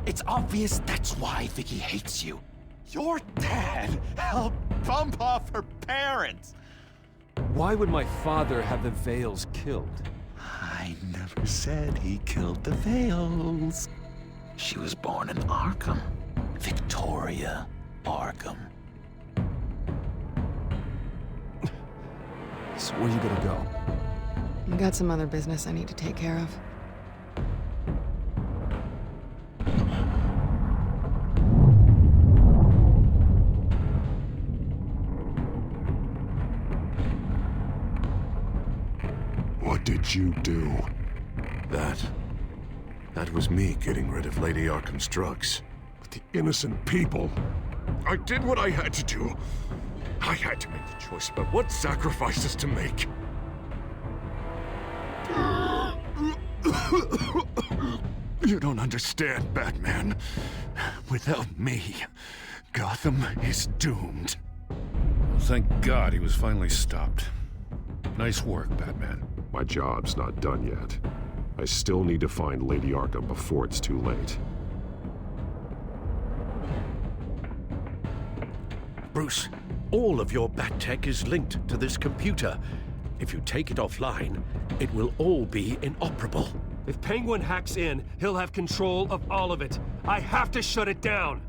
It's obvious that's why Vicky hates you. Your dad helped bump off her parents. Why would my father have the Vales killed? I never said he killed the Vales. She was born in Arkham. Victoria Arkham. So where you gonna go? I got some other business I need to take care of. What did you do? That was me getting rid of Lady Arkham's drugs. But the innocent people. I did what I had to do. I had to make the choice about what sacrifices to make. You don't understand, Batman. Without me, Gotham is doomed. Well, thank God he was finally stopped. Nice work, Batman. My job's not done yet. I still need to find Lady Arkham before it's too late. Bruce, all of your bat tech is linked to this computer. If you take it offline, it will all be inoperable. If Penguin hacks in, he'll have control of all of it. I have to shut it down.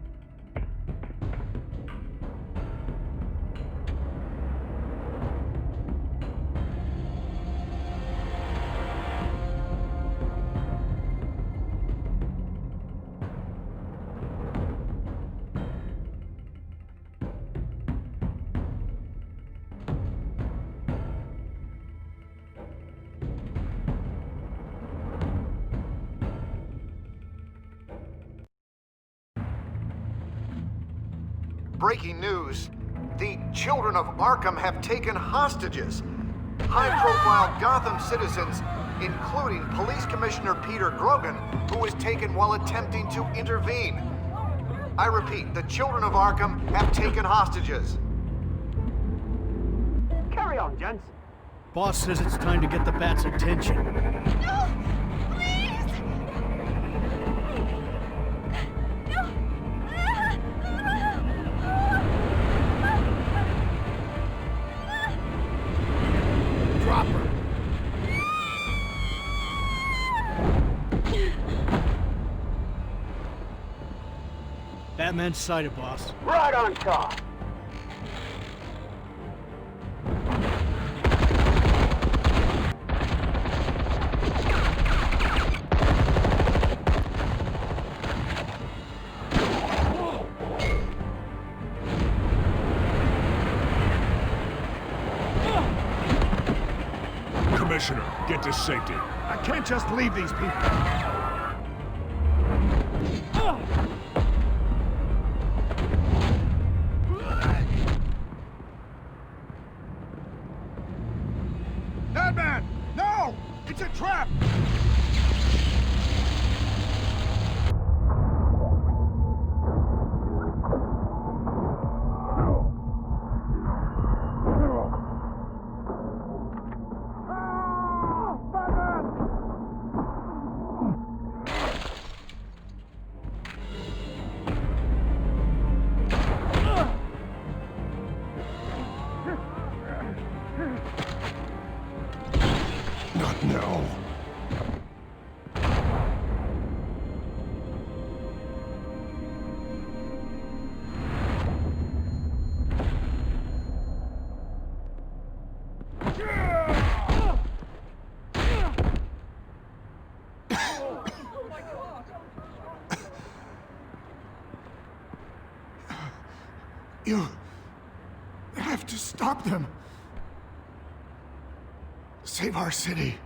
Breaking news. The children of Arkham have taken hostages. High-profile Gotham citizens, including Police Commissioner Peter Grogan, who was taken while attempting to intervene. I repeat, the children of Arkham have taken hostages. Carry on, gents. Boss says it's time to get the Bat's attention. No! Please! No! Drop her. Batman's sighted, boss. Right on top! Commissioner, get to safety. I can't just leave these people. Batman! No! It's a trap! Not now. You have to stop them. Save our city.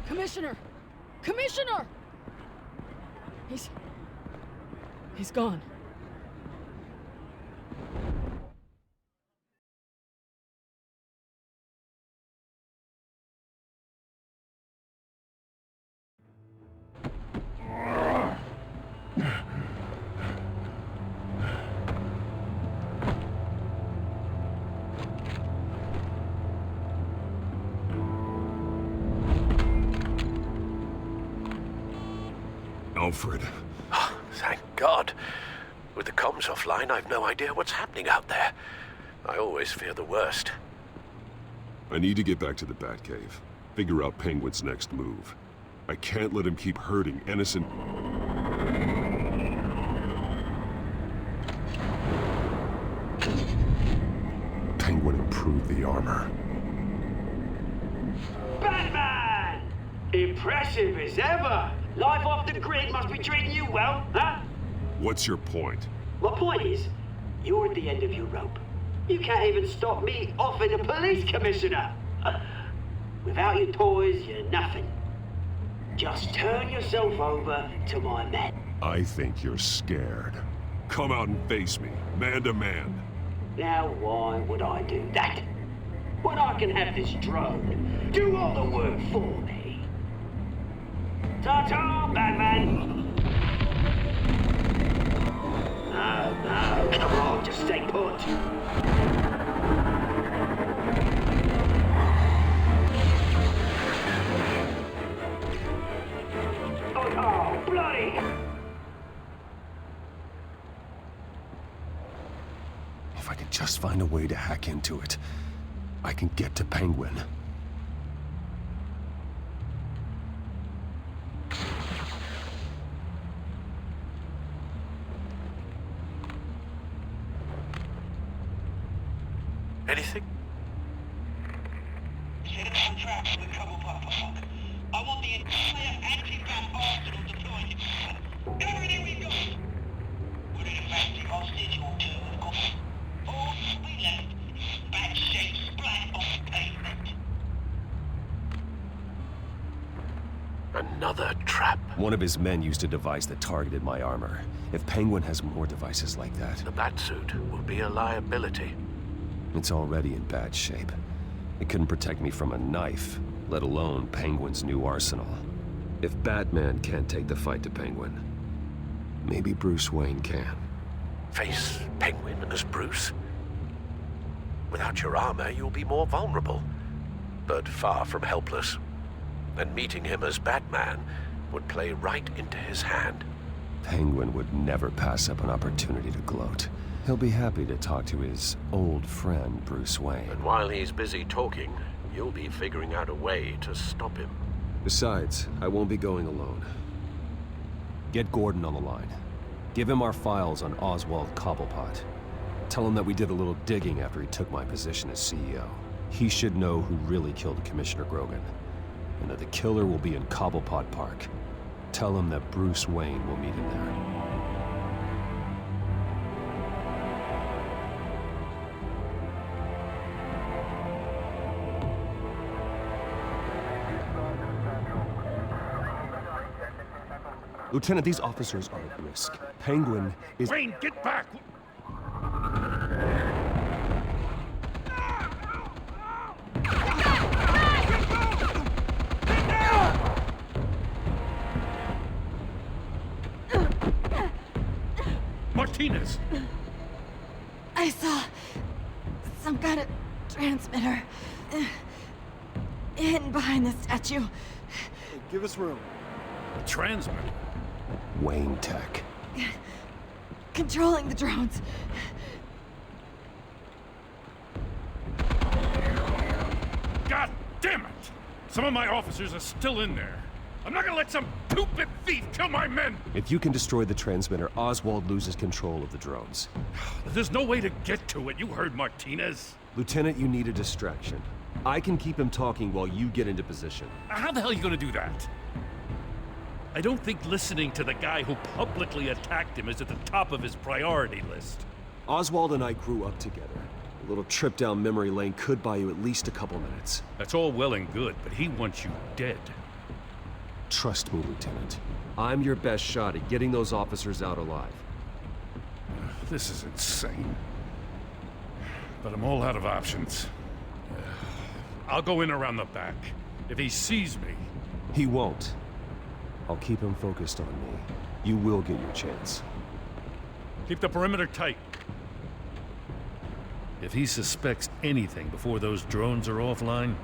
Commissioner! Commissioner! He's gone. Alfred. Thank God. With the comms offline, I've no idea what's happening out there. I always fear the worst. I need to get back to the Batcave. Figure out Penguin's next move. I can't let him keep hurting innocent... Penguin improved the armor. Batman! Impressive as ever. Life off the grid must be treating you well, huh? What's your point? My point is, you're at the end of your rope. You can't even stop me offing a police commissioner. Without your toys, you're nothing. Just turn yourself over to my men. I think you're scared. Come out and face me, man to man. Now why would I do that? When I can have this drone do all the work for me. Ta-ta, Batman! No, come on, just stay put. Oh, bloody! If I could just find a way to hack into it, I can get to Penguin. Anything? Set up some traps with Cobblepot Park. I want the entire anti-bat arsenal deployed. Everything we got. Would it affect the hostage or two, of course? All we left is bat-shaped splat on the pavement. Another trap. One of his men used a device that targeted my armor. If Penguin has more devices like that... The Batsuit will be a liability. It's already in bad shape. It couldn't protect me from a knife, let alone Penguin's new arsenal. If Batman can't take the fight to Penguin, maybe Bruce Wayne can. Face Penguin as Bruce? Without your armor, you'll be more vulnerable, but far from helpless. And meeting him as Batman would play right into his hand. Penguin would never pass up an opportunity to gloat. He'll be happy to talk to his old friend, Bruce Wayne. And while he's busy talking, you'll be figuring out a way to stop him. Besides, I won't be going alone. Get Gordon on the line. Give him our files on Oswald Cobblepot. Tell him that we did a little digging after he took my position as CEO. He should know who really killed Commissioner Grogan, and that the killer will be in Cobblepot Park. Tell him that Bruce Wayne will meet him there. Lieutenant, these officers are at risk. Penguin is... Wayne, get back! Martinez! I saw some kind of transmitter hidden behind the statue. Hey, give us room. A transmitter? Wayne Tech. Controlling the drones. God damn it! Some of my officers are still in there. I'm not gonna let some stupid thief kill my men! If you can destroy the transmitter, Oswald loses control of the drones. There's no way to get to it. You heard Martinez. Lieutenant, you need a distraction. I can keep him talking while you get into position. How the hell are you gonna do that? I don't think listening to the guy who publicly attacked him is at the top of his priority list. Oswald and I grew up together. A little trip down memory lane could buy you at least a couple minutes. That's all well and good, but he wants you dead. Trust me, Lieutenant. I'm your best shot at getting those officers out alive. This is insane. But I'm all out of options. I'll go in around the back. If he sees me... He won't. I'll keep him focused on me. You will get your chance. Keep the perimeter tight. If he suspects anything before those drones are offline,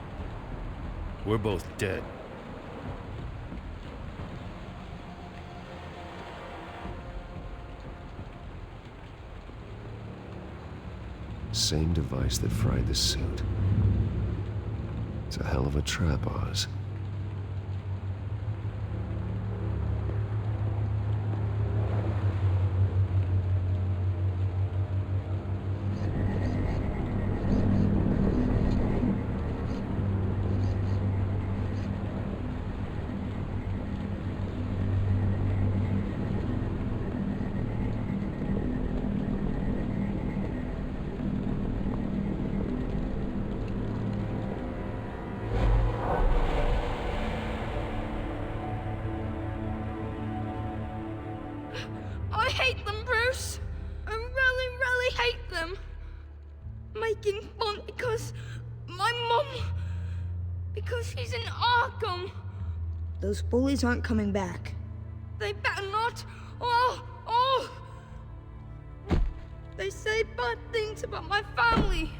we're both dead. Same device that fried the suit. It's a hell of a trap, Oz. I hate them, Bruce. I really, really hate them. Making fun because my mum... because she's in Arkham. Those bullies aren't coming back. They better not. They say bad things about my family.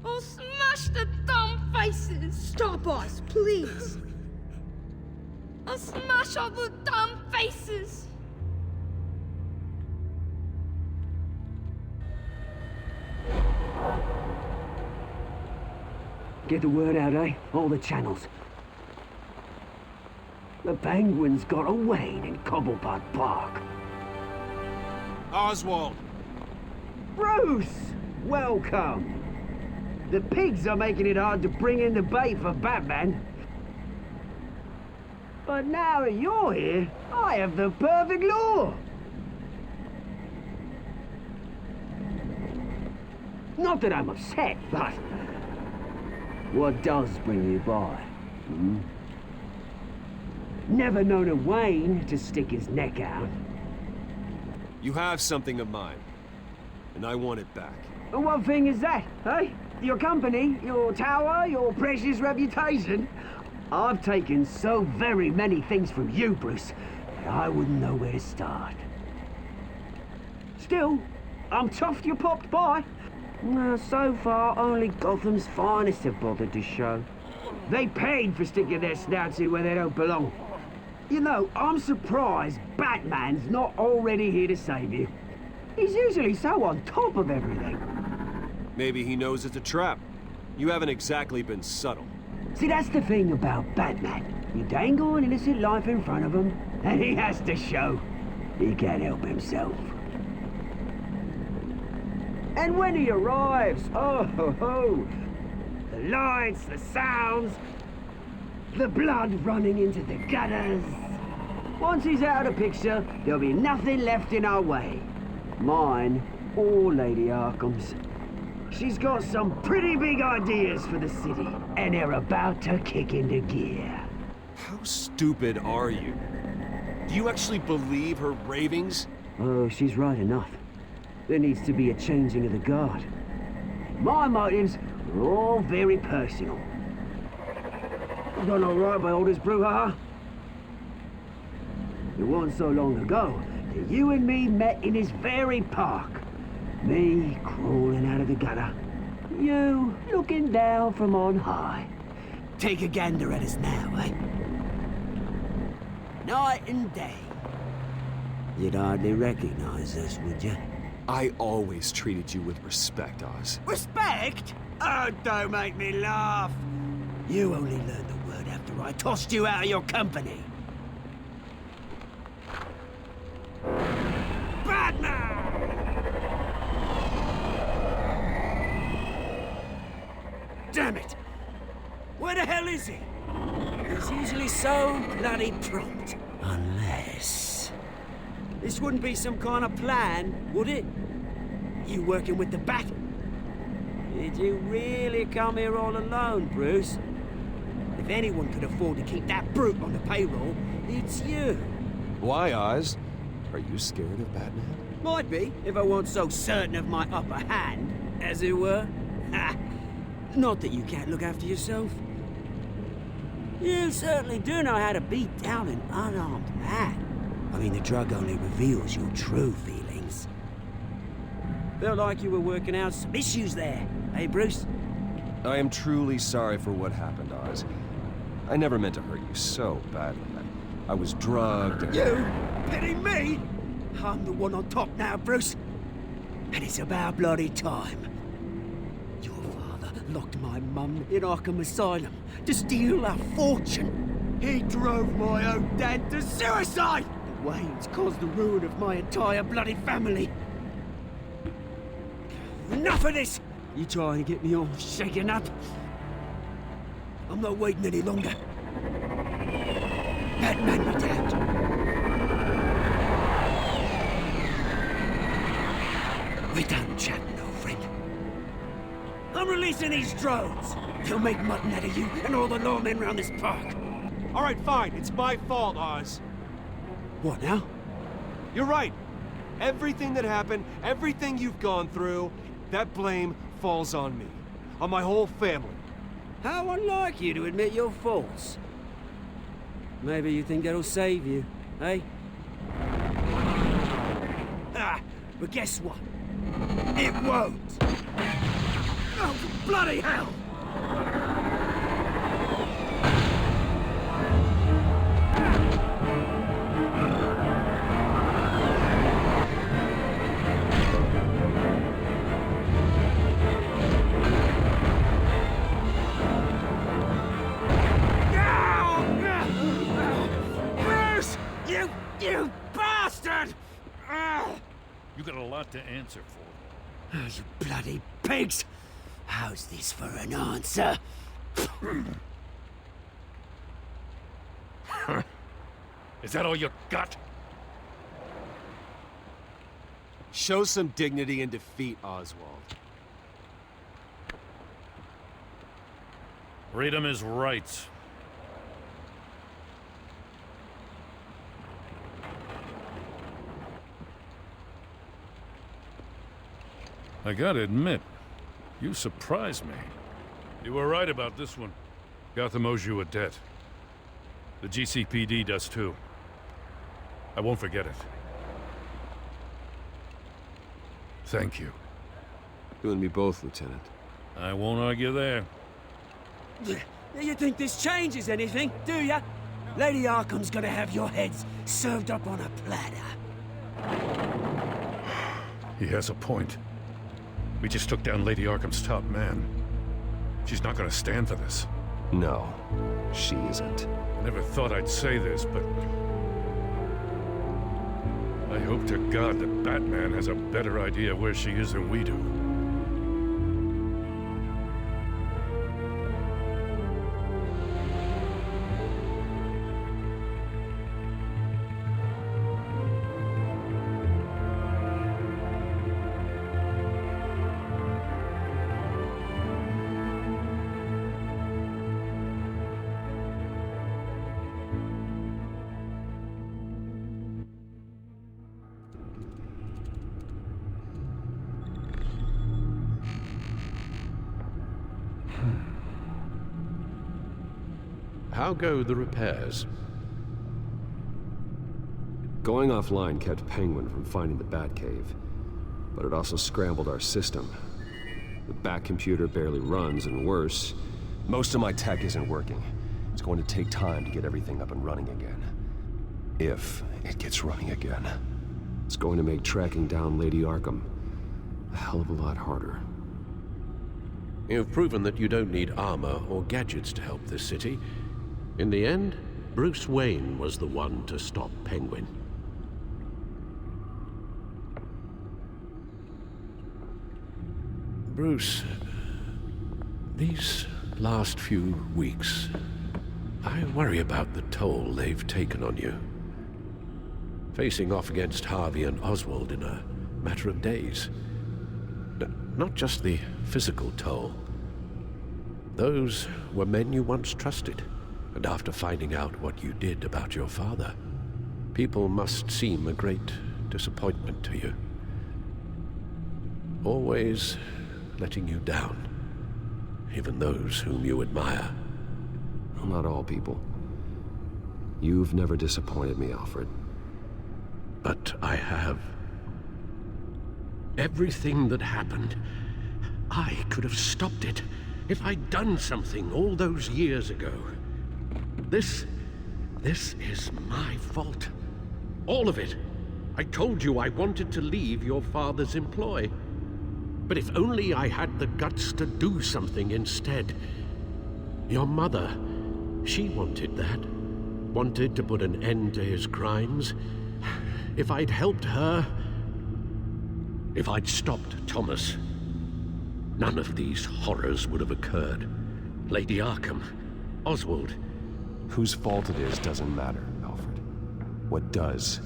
I'll smash the dumb faces. Stop us, please. I'll smash all the damn faces! Get the word out, eh? All the channels. The Penguins got away in Cobblepot Park. Oswald! Bruce! Welcome! The pigs are making it hard to bring in the bait for Batman. But now that you're here, I have the perfect lure! Not that I'm upset, but... what does bring you by? Never known a Wayne to stick his neck out. You have something of mine, and I want it back. And what thing is that, eh? Your company, your tower, your precious reputation? I've taken so very many things from you, Bruce, that I wouldn't know where to start. Still, I'm chuffed you popped by. So far, only Gotham's finest have bothered to show. They paid for sticking their snouts in where they don't belong. You know, I'm surprised Batman's not already here to save you. He's usually so on top of everything. Maybe he knows it's a trap. You haven't exactly been subtle. See, that's the thing about Batman. You dangle an innocent life in front of him, and he has to show he can't help himself. And when he arrives, oh ho ho! The lights, the sounds, the blood running into the gutters. Once he's out of the picture, there'll be nothing left in our way. Mine or Lady Arkham's. She's got some pretty big ideas for the city, and they're about to kick into gear. How stupid are you? Do you actually believe her ravings? Oh, she's right enough. There needs to be a changing of the guard. My motives are all very personal. I've done all right by all this brouhaha. It wasn't so long ago that you and me met in this very park. Me crawling out of the gutter. You looking down from on high. Take a gander at us now, eh? Night and day. You'd hardly recognize us, would you? I always treated you with respect, Oz. Respect? Oh, don't make me laugh. You only learned the word after I tossed you out of your company. Batman! Damn it! Where the hell is he? He's usually so bloody prompt. Unless... this wouldn't be some kind of plan, would it? You working with the Bat? Did you really come here all alone, Bruce? If anyone could afford to keep that brute on the payroll, it's you. Why, Oz? Are you scared of Batman? Might be, if I weren't so certain of my upper hand, as it were. Ha! Not that you can't look after yourself. You certainly do know how to beat down an unarmed man. I mean, the drug only reveals your true feelings. Felt like you were working out some issues there, eh, Bruce? I am truly sorry for what happened, Oz. I never meant to hurt you so badly. I was drugged and... You? Pity me? I'm the one on top now, Bruce. And it's about bloody time. Your father locked my mum in Arkham Asylum to steal a fortune. He drove my own dad to suicide! The Waynes caused the ruin of my entire bloody family. Enough of this! You trying to get me all shaken up? I'm not waiting any longer. Batman, my dad. We're done chatting, old friend. I'm releasing these drones. They'll make mutton out of you and all the lawmen around this park. All right, fine. It's my fault, Oz. What now? You're right. Everything that happened, everything you've gone through, that blame falls on me. On my whole family. How unlike you to admit your faults. Maybe you think that'll save you, eh? Ah, but guess what? It won't! Oh, bloody hell! You bastard! You got a lot to answer for. Oh, you bloody pigs! How's this for an answer? Is that all you got? Show some dignity and defeat, Oswald. Read him his rights. I gotta admit, you surprised me. You were right about this one. Gotham owes you a debt. The GCPD does too. I won't forget it. Thank you. You and me both, Lieutenant. I won't argue there. You think this changes anything, do ya? Lady Arkham's gonna have your heads served up on a platter. He has a point. We just took down Lady Arkham's top man. She's not gonna stand for this. No, she isn't. I never thought I'd say this, but I hope to God that Batman has a better idea where she is than we do. How go the repairs? Going offline kept Penguin from finding the Batcave, but it also scrambled our system. The Bat computer barely runs, and worse, most of my tech isn't working. It's going to take time to get everything up and running again. If it gets running again. It's going to make tracking down Lady Arkham a hell of a lot harder. You've proven that you don't need armor or gadgets to help this city. In the end, Bruce Wayne was the one to stop Penguin. Bruce, these last few weeks, I worry about the toll they've taken on you. Facing off against Harvey and Oswald in a matter of days. Not just the physical toll. Those were men you once trusted. And after finding out what you did about your father, people must seem a great disappointment to you. Always letting you down, even those whom you admire. Well, not all people. You've never disappointed me, Alfred. But I have. Everything that happened, I could have stopped it if I'd done something all those years ago. This is my fault. All of it. I told you I wanted to leave your father's employ. But if only I had the guts to do something instead. Your mother, she wanted that. Wanted to put an end to his crimes. If I'd helped her, if I'd stopped Thomas, none of these horrors would have occurred. Lady Arkham, Oswald. Whose fault it is doesn't matter, Alfred. What does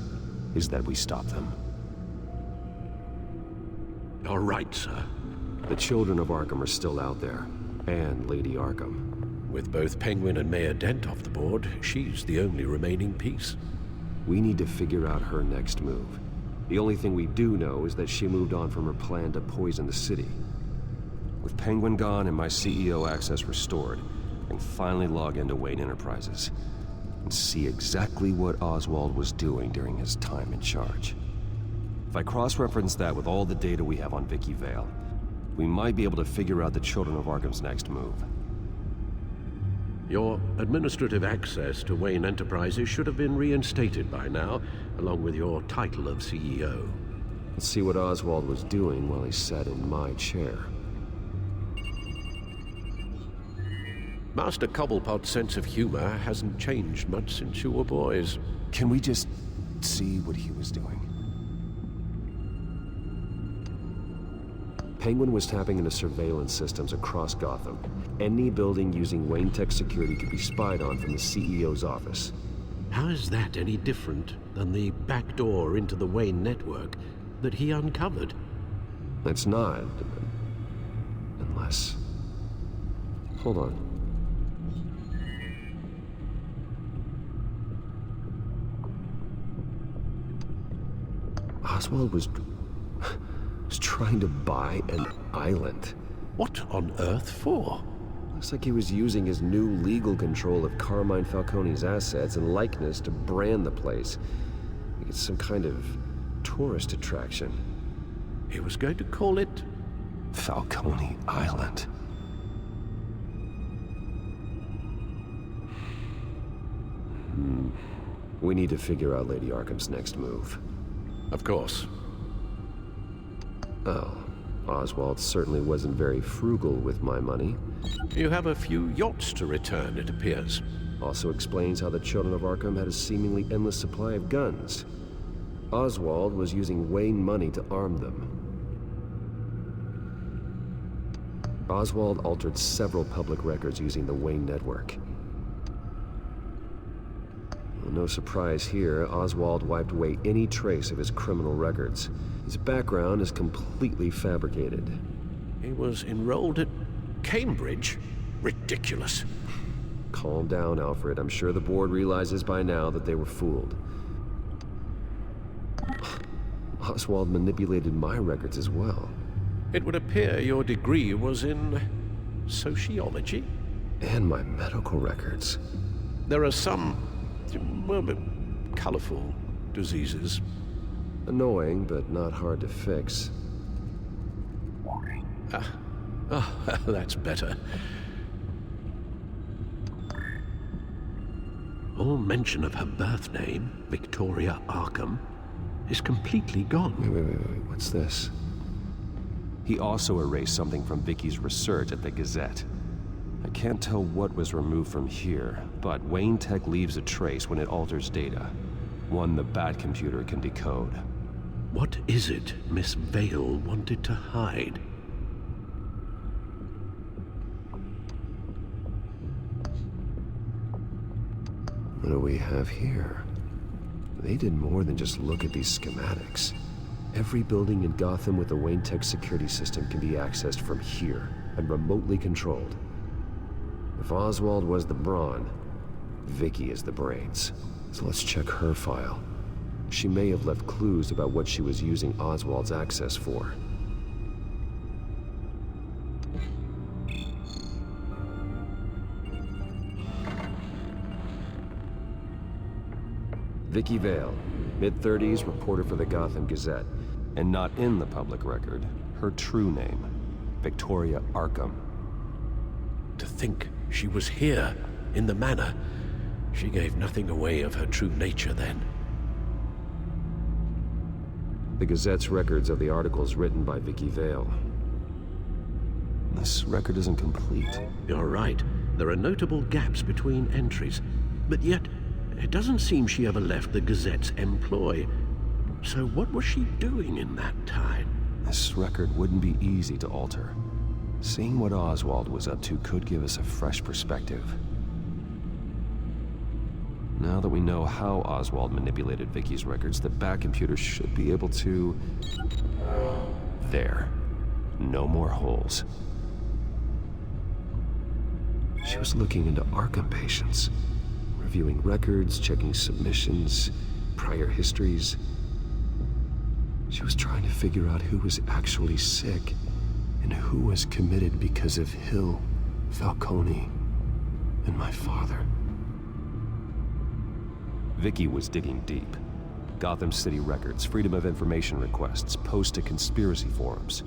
is that we stop them. You're right, sir. The children of Arkham are still out there, and Lady Arkham. With both Penguin and Mayor Dent off the board, she's the only remaining piece. We need to figure out her next move. The only thing we do know is that she moved on from her plan to poison the city. With Penguin gone and my CEO access restored, I can finally log into Wayne Enterprises and see exactly what Oswald was doing during his time in charge. If I cross-reference that with all the data we have on Vicky Vale, we might be able to figure out the Children of Arkham's next move. Your administrative access to Wayne Enterprises should have been reinstated by now, along with your title of CEO. Let's see what Oswald was doing while he sat in my chair. Master Cobblepot's sense of humor hasn't changed much since you were boys. Can we just see what he was doing? Penguin was tapping into surveillance systems across Gotham. Any building using Wayne Tech security could be spied on from the CEO's office. How is that any different than the back door into the Wayne network that he uncovered? It's not. Unless... Hold on. Oswald was trying to buy an island. What on earth for? Looks like he was using his new legal control of Carmine Falcone's assets and likeness to brand the place. Like it's some kind of tourist attraction. He was going to call it... Falcone Island. We need to figure out Lady Arkham's next move. Of course. Oh, Oswald certainly wasn't very frugal with my money. You have a few yachts to return, it appears. Also explains how the Children of Arkham had a seemingly endless supply of guns. Oswald was using Wayne money to arm them. Oswald altered several public records using the Wayne network. Well, no surprise here, Oswald wiped away any trace of his criminal records. His background is completely fabricated. He was enrolled at Cambridge? Ridiculous. Calm down, Alfred. I'm sure the board realizes by now that they were fooled. Oswald manipulated my records as well. It would appear your degree was in... sociology? And my medical records. There are some... well, colorful diseases. Annoying, but not hard to fix. That's better. All mention of her birth name, Victoria Arkham, is completely gone. Wait, what's this? He also erased something from Vicky's research at the Gazette. I can't tell what was removed from here, but Wayne Tech leaves a trace when it alters data. One the Bat computer can decode. What is it Miss Vale wanted to hide? What do we have here? They did more than just look at these schematics. Every building in Gotham with the Wayne Tech security system can be accessed from here and remotely controlled. If Oswald was the brawn, Vicky is the brains. So let's check her file. She may have left clues about what she was using Oswald's access for. Vicky Vale, mid-30s, reporter for the Gotham Gazette. And not in the public record, her true name, Victoria Arkham. To think she was here, in the manor. She gave nothing away of her true nature then. The Gazette's records of the articles written by Vicky Vale. This record isn't complete. You're right. There are notable gaps between entries. But yet, it doesn't seem she ever left the Gazette's employ. So what was she doing in that time? This record wouldn't be easy to alter. Seeing what Oswald was up to could give us a fresh perspective. Now that we know how Oswald manipulated Vicky's records, the Bat computer should be able to... There. No more holes. She was looking into Arkham patients, reviewing records, checking submissions, prior histories. She was trying to figure out who was actually sick and who was committed because of Hill, Falcone, and my father. Vicky was digging deep. Gotham City records, Freedom of Information requests, posts to conspiracy forums.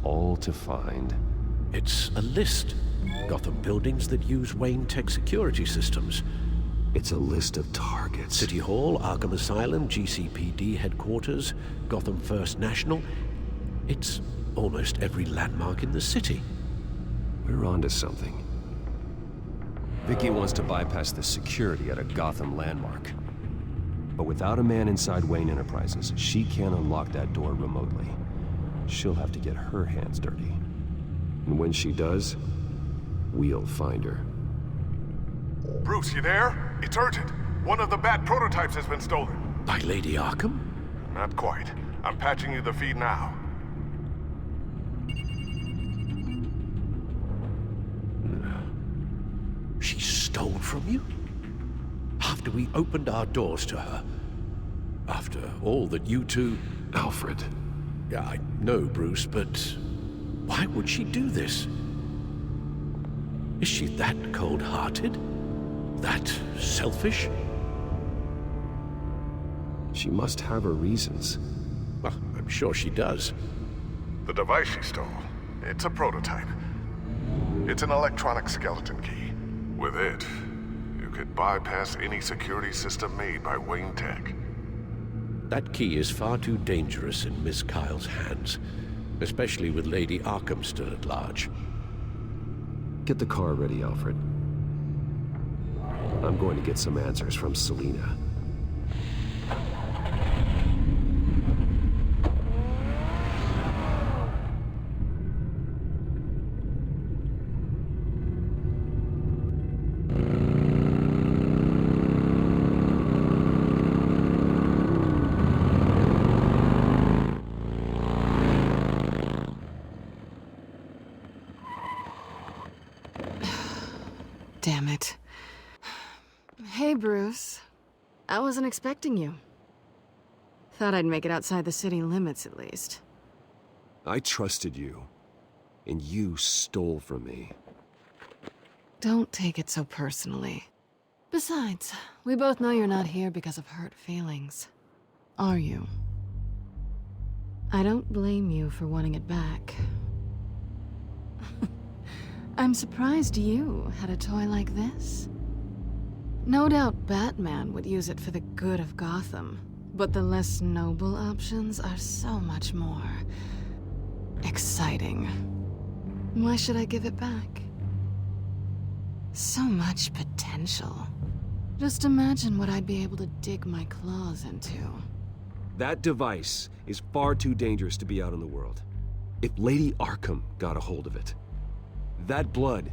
All to find... It's a list. Gotham buildings that use Wayne Tech security systems. It's a list of targets. City Hall, Arkham Asylum, GCPD headquarters, Gotham First National. It's almost every landmark in the city. We're onto something. Vicky wants to bypass the security at a Gotham landmark. But without a man inside Wayne Enterprises, she can't unlock that door remotely. She'll have to get her hands dirty. And when she does, we'll find her. Bruce, you there? It's urgent. One of the Bat prototypes has been stolen. By Lady Arkham? Not quite. I'm patching you the feed now. She stole from you? After we opened our doors to her? After all that you two... Alfred. Yeah, I know, Bruce, but why would she do this? Is she that cold-hearted? That selfish? She must have her reasons. Well, I'm sure she does. The device she stole, it's a prototype. It's an electronic skeleton key. With it, you could bypass any security system made by Wayne Tech. That key is far too dangerous in Miss Kyle's hands, especially with Lady Arkham still at large. Get the car ready, Alfred. I'm going to get some answers from Selina. Damn it. Hey, Bruce. I wasn't expecting you. Thought I'd make it outside the city limits, at least. I trusted you, and you stole from me. Don't take it so personally. Besides, we both know you're not here because of hurt feelings. Are you? I don't blame you for wanting it back. I'm surprised you had a toy like this. No doubt Batman would use it for the good of Gotham, but the less noble options are so much more exciting. Why should I give it back? So much potential. Just imagine what I'd be able to dig my claws into. That device is far too dangerous to be out in the world. If Lady Arkham got a hold of it, that blood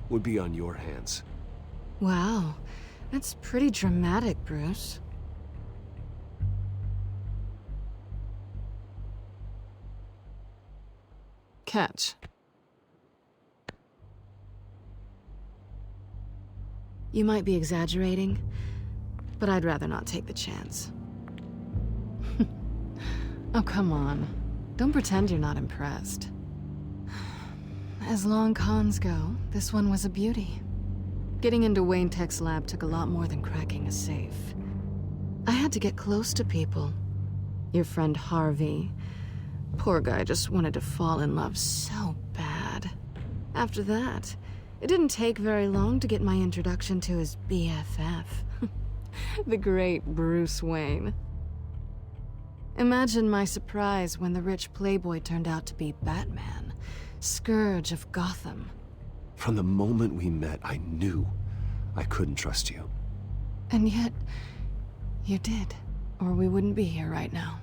would be on your hands. Wow, that's pretty dramatic, Bruce. Catch. You might be exaggerating, but I'd rather not take the chance. Oh, come on. Don't pretend you're not impressed. As long cons go, this one was a beauty. Getting into Wayne Tech's lab took a lot more than cracking a safe. I had to get close to people. Your friend Harvey. Poor guy just wanted to fall in love so bad. After that, it didn't take very long to get my introduction to his BFF. The great Bruce Wayne. Imagine my surprise when the rich playboy turned out to be Batman, Scourge of Gotham. From the moment we met, I knew I couldn't trust you. And yet, you did, or we wouldn't be here right now.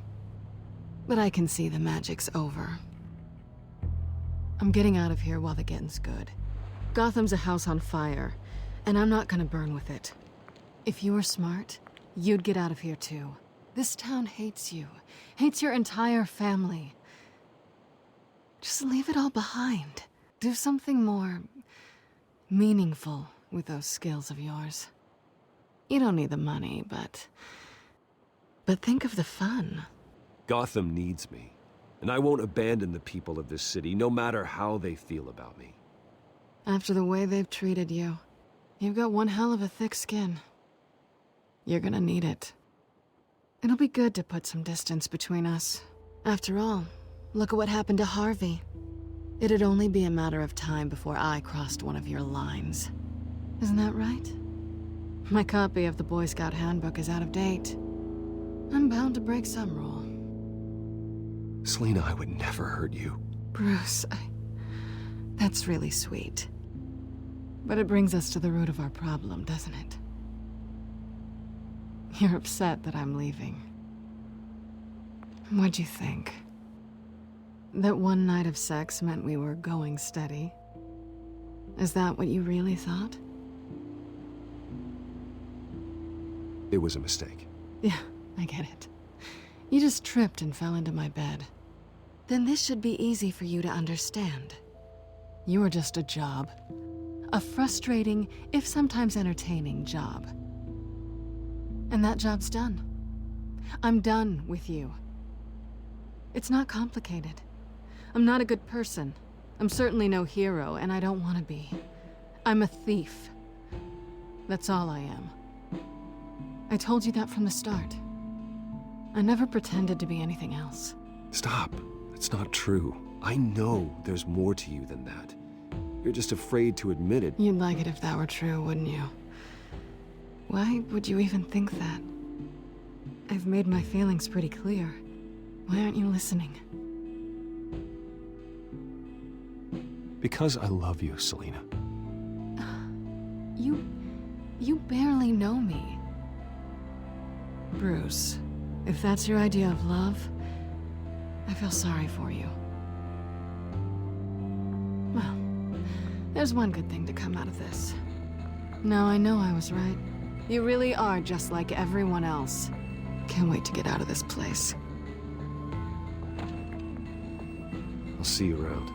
But I can see the magic's over. I'm getting out of here while the getting's good. Gotham's a house on fire, and I'm not gonna burn with it. If you were smart, you'd get out of here too. This town hates you, hates your entire family. Just leave it all behind. Do something more meaningful with those skills of yours. You don't need the money, but think of the fun. Gotham needs me, and I won't abandon the people of this city, no matter how they feel about me. After the way they've treated you, you've got one hell of a thick skin. You're gonna need it. It'll be good to put some distance between us. After all, look at what happened to Harvey. It'd only be a matter of time before I crossed one of your lines. Isn't that right? My copy of the Boy Scout Handbook is out of date. I'm bound to break some rule. Selina, I would never hurt you. Bruce, that's really sweet. But it brings us to the root of our problem, doesn't it? You're upset that I'm leaving. What'd you think? That one night of sex meant we were going steady? Is that what you really thought? It was a mistake. Yeah, I get it. You just tripped and fell into my bed. Then this should be easy for you to understand. You were just a job. A frustrating, if sometimes entertaining, job. And that job's done. I'm done with you. It's not complicated. I'm not a good person. I'm certainly no hero, and I don't want to be. I'm a thief. That's all I am. I told you that from the start. I never pretended to be anything else. Stop. It's not true. I know there's more to you than that. You're just afraid to admit it. You'd like it if that were true, wouldn't you? Why would you even think that? I've made my feelings pretty clear. Why aren't you listening? Because I love you, Selina. You barely know me. Bruce, if that's your idea of love, I feel sorry for you. Well, there's one good thing to come out of this. Now I know I was right. You really are just like everyone else. Can't wait to get out of this place. I'll see you around.